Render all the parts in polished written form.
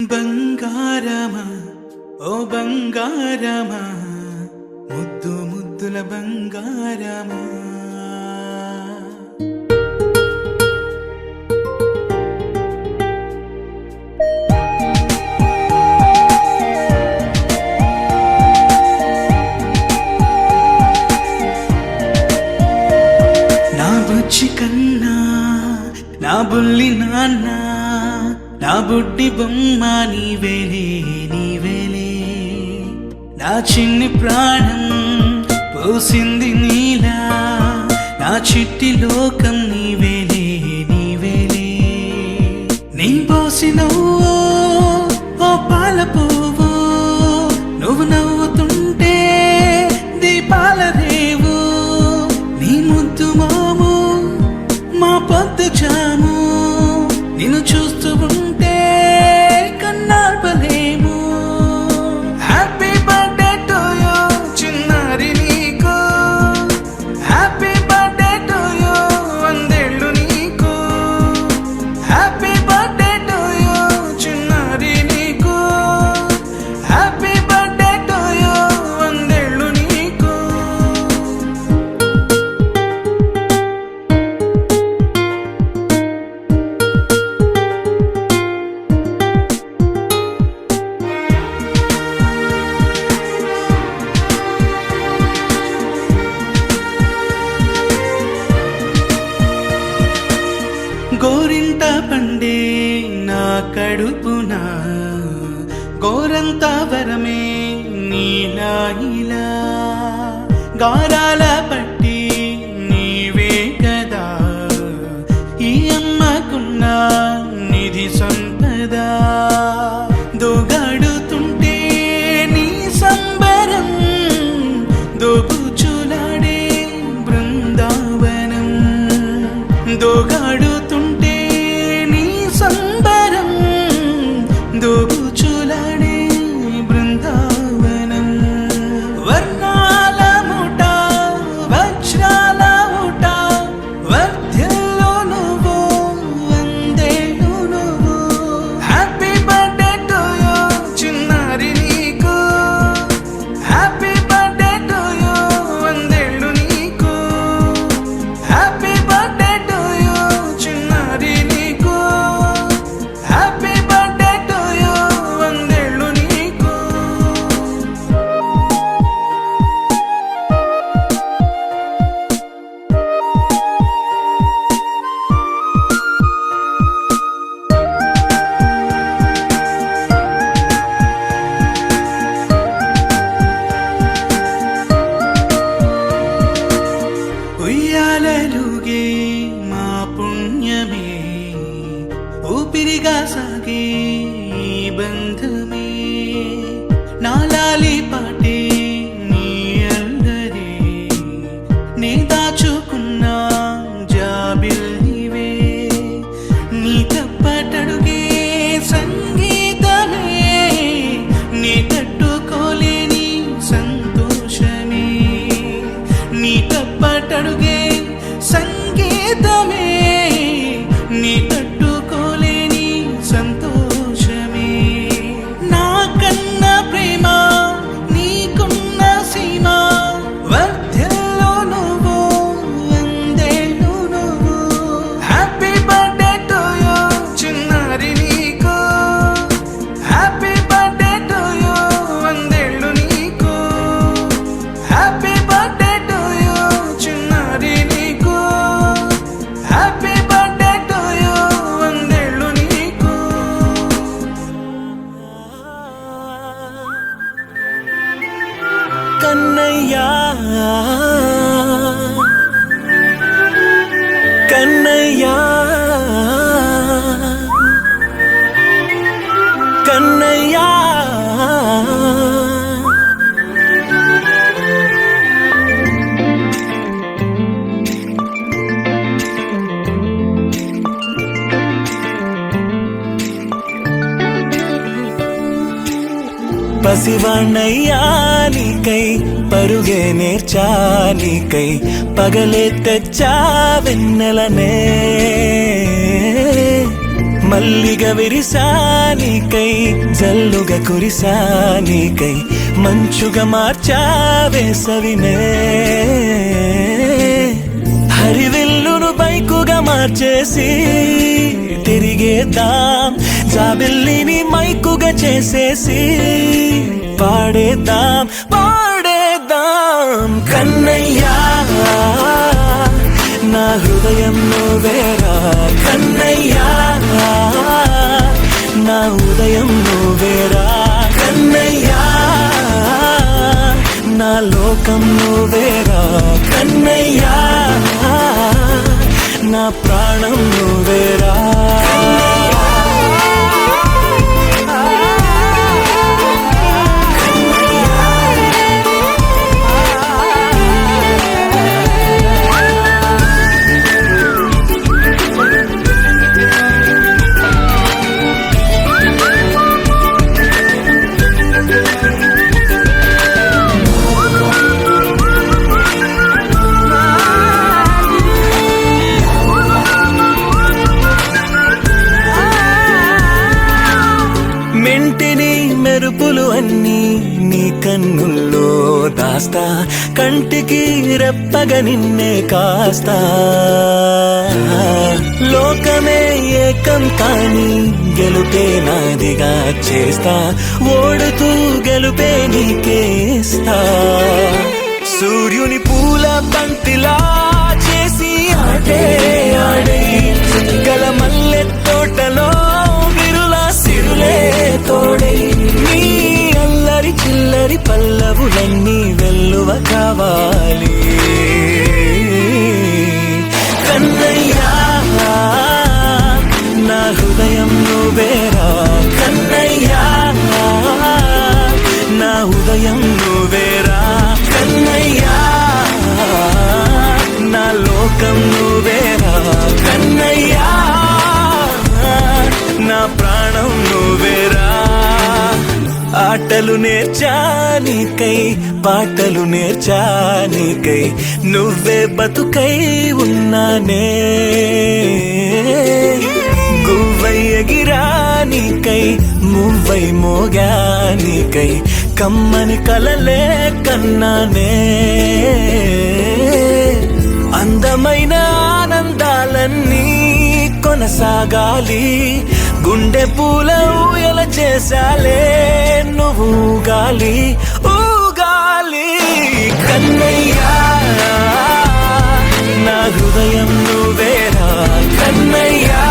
బంగారమా ఓ బంగారమా ముద్దు ముద్దుల బంగారమా నా బుజ్జి కన్నా నా బుల్లి నాన్న నా బుడ్డి బొమ్మ నీవేలే నీవేలే నా చిన్ని ప్రాణం పోసింది నీలా నా చిట్టి లోకం నీవేలే నీవేలే నీ పోసినవో ఓ పాల పువ్వు నువ్వు నవ్వుతుంటే దీపాల రేవు నీ ముద్దు మోము మా పొద్దు జాము నిన్ను చూస్తూ ఉంటే కన్నార్పలేము హ్యాపీ బర్త్డే టు యూ చిన్నారి నీకు హ్యాపీ బర్త్డే టు యూ వందేళ్ళు నీకు హ్యాపీ బర్త్డే టు యూ చిన్నారి నీకు హ్యాపీ బర్త్డే టు యూ వందేళ్ళు నీకు గోరింట పండే నా కడుపున గోరంత వరమే నీలా ఇలా గారాల పట్టి నీవే కదా ఈ అమ్మకున్న నిధి సంపద దోగాడుతుంటే నీ సంబరం దోబుచులాడే బృందావనం దోగాడుతుంటే నీ సంబరం దోబుచులాడే బృందావనం వర్ణాల ముఠ వజ్రాల ఊట వర్ధ్యంలో నువ్వు వందేళ్ళు నువ్వు హ్యాపీ బర్త్డే టు యూ చిన్నారి నీకు హ్యాపీ బర్త్డే టు యూ వందేళ్ళు నీకు హ్యాపీ బర్త్డే టు యూ చిన్నారి నీకు హ్యాపీ బర్త్డే టు యూ వందేళ్ళు నీకు ఉయ్యాలలుగే మా పుణ్యమే ఊపిరిగా సాగే ఈ బంధమే నాలాలి పాటే నీ అల్లరే నే దాచుకున్న జాబిల్లివే నీ తప్పటడుగే సంగీతమే నీ తట్టుకోలేని సంతోషమే నీ తప్పటడుగే సంగీతమే నీ తట్టుకోలేని సంతోషమే నా కన్న ప్రేమ నీకున్న సీమ వర్ధ్యంలో నువ్వు వందేళ్ళు నువ్వు హ్యాపీ బర్త్డే టు యూ చిన్నారి నీకు హ్యాపీ బర్త్డే టు యూ వందేళ్ళు నీకు హ్యాపీ బర్త్డే టు యూ చిన్నారి నీకు హ్యాపీ బర్త్డే టు యూ వందేళ్ళు నీకు కన్నయ్యా కన్నయ్యా కన్నయ్యా పసివాణ్ణయ్యా నీకై పరుగే నేర్చా నీకై పగలే తెచ్చా వెన్నెలనే మల్లిగా విరిసానికై జల్లుగా కురిసానికై మంచుగా మార్చావే సవినే హరివిల్లును బైకుగా మార్చేసి తిరిగేద్దాం జాబిల్లిని మైకుగా చేసేసి పాడేద్దాం కన్నయ్యా నా హృదయం నువ్వేరా కన్నయ్యా నా ఉదయం నువ్వేరా కన్నయ్యా నా లోకం నువ్వేరా కన్నయ్యా నా ప్రాణం నువ్వేరా మెంటిని మెరుపులు అన్నీ నీ కన్నుల్లో దాస్తా కంటికి రెప్పగా నిన్నే కాస్తా లోకమే ఏకం కాని గెలుపే నాదిగా చేస్తా ఓడుతూ గెలుపే నీకేస్తా సూర్యుని పూల బంతిలా చేసి ఆడే ఆడే గల మల్లె తోటలో సిరులే తోడై నీ అల్లరి చిల్లరి పల్లవులన్నీ వెల్లువ కావాలి కన్నయ్యా నా హృదయం నువ్వేరా కన్నయ్యా నా ఉదయం నువ్వేరా కన్నయ్యా నా లోకం నువ్వేరా కన్నయ్యా నా ప్రాణం నువ్వేరా ఆటలు నేర్చానికై పాటలు నేర్చానికై నువ్వే బతుకై ఉన్నానే గువ్వై ఎగిరానికై మువ్వై మోగానికై కమ్మని కలలే కన్నానే అందమైన ఆనందాలన్నీ కొనసాగాలి గుండె పూల ఊయల చేసాలే నువ్వు ఊగాలి ఊగాలి కన్నయ్యా నా హృదయం నువ్వేరా కన్నయ్యా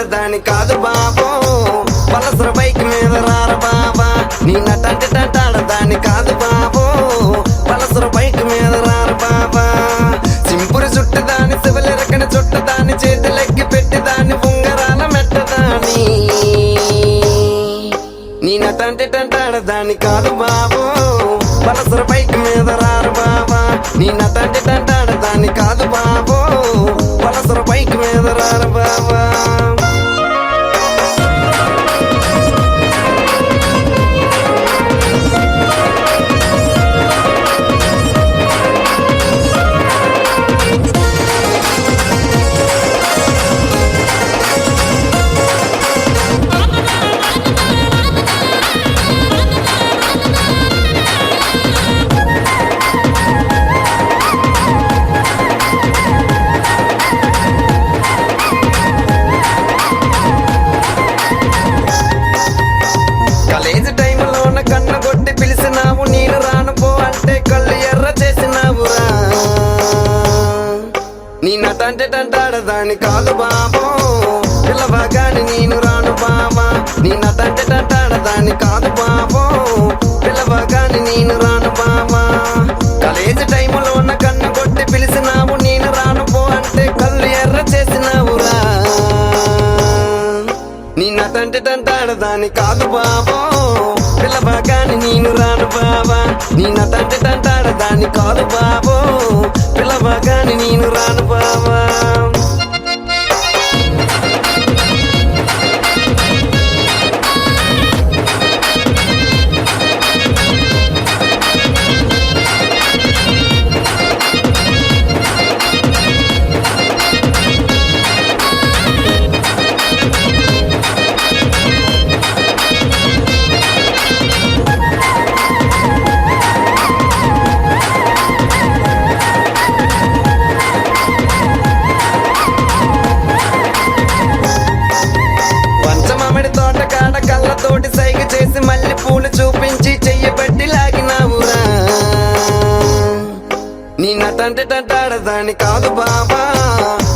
దాని కాదు బాబో పలసర బైక్ మీద రార బాబా నీ నటంటే దాని కాదు బాబో పలసర బైక్ మీద రార బాబా సింపురు చుట్టు దాని శివలిరకన చుట్టు దాని చేతులెక్కి పెట్టి దాని ఉంగరాల మెట్టదాని నీ నటంటే దాని కాదు బాబో పలసర బైక్ మీద రార బాబా నీ నటంటే దాని కాదు బాబో పలసర బైక్ మీద రార బాబా నీ నటంటే టంటాడదాని కాదు బాబో పిల్లవగాని నేను రాను బాబా నీ నటంటే టంటాడదాని కాదు బాబో పిల్లవగాని నేను రాను బాబా కాలేజీ టైములో ఉన్న కన్ను కొట్టి పిలిచినావు నేను రాను పో అంటే కళ్ళు ఎర్ర చేసినావురా నీ నటంటే టంటాడదాని కాదు బాబో పిల్లవగాని నేను రాను బాబా నీ నటంటే టంటాడదాని కాదు బాబో పిల్లవగాని నేను రాను బాబా పంచమామిడి తోట కాడ కళ్ళతోటి సైగ చేసి మళ్ళీ పూలు చూపించి చెయ్యబట్టి లాగినావురా నీ నటంటే టంటాడదాని కాదు బాబా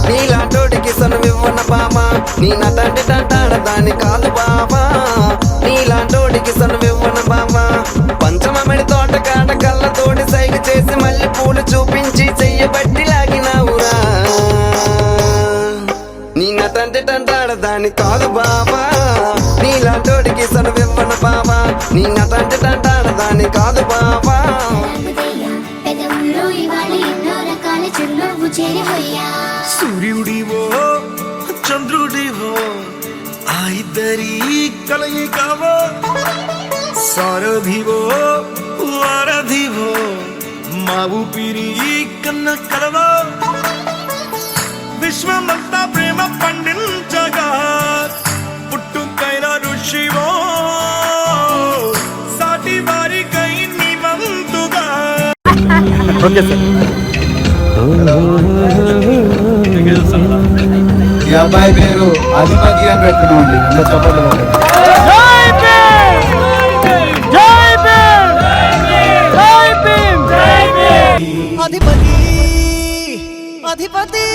నీలాంటోడికి సనువివ్వన బాబా నీ నటంటే టంటాడదాని కాదు బాబా నీలాంటోడికి సనువివ్వన బాబా పంచమామిడి తోట కాడ కళ్ళతోటి సైగ చేసి మళ్ళీ పూలు చూపించి చెయ్యబట్టి లాగినావురా నీ నటంటే టంటాడదాని కాదు బాబా నీలాంటోడికి సనువివ్వన బాబా నీ నటంటే టంటాడదాని కాదు బాబా పెదవుల్లో ఇవాళ ఎన్నో రకాల చిరునవ్వు చేరిపోయా సూర్యుడివో చంద్రుడివో ఆ ఇద్దరి కలయికవో సారథివో వారధివో మా ఊపిరి కన్న కలవో విశ్వమంతా ప్రేమ పండించగా పుట్టుకైన ఋషివో సాటి వారికై నివంతుగా ఈ అబ్బాయి పేరు అధిపతి అని పెట్టుకున్నామండి ఎంత చప్పట్లు కొట్టండి. అధిపతి అధిపతి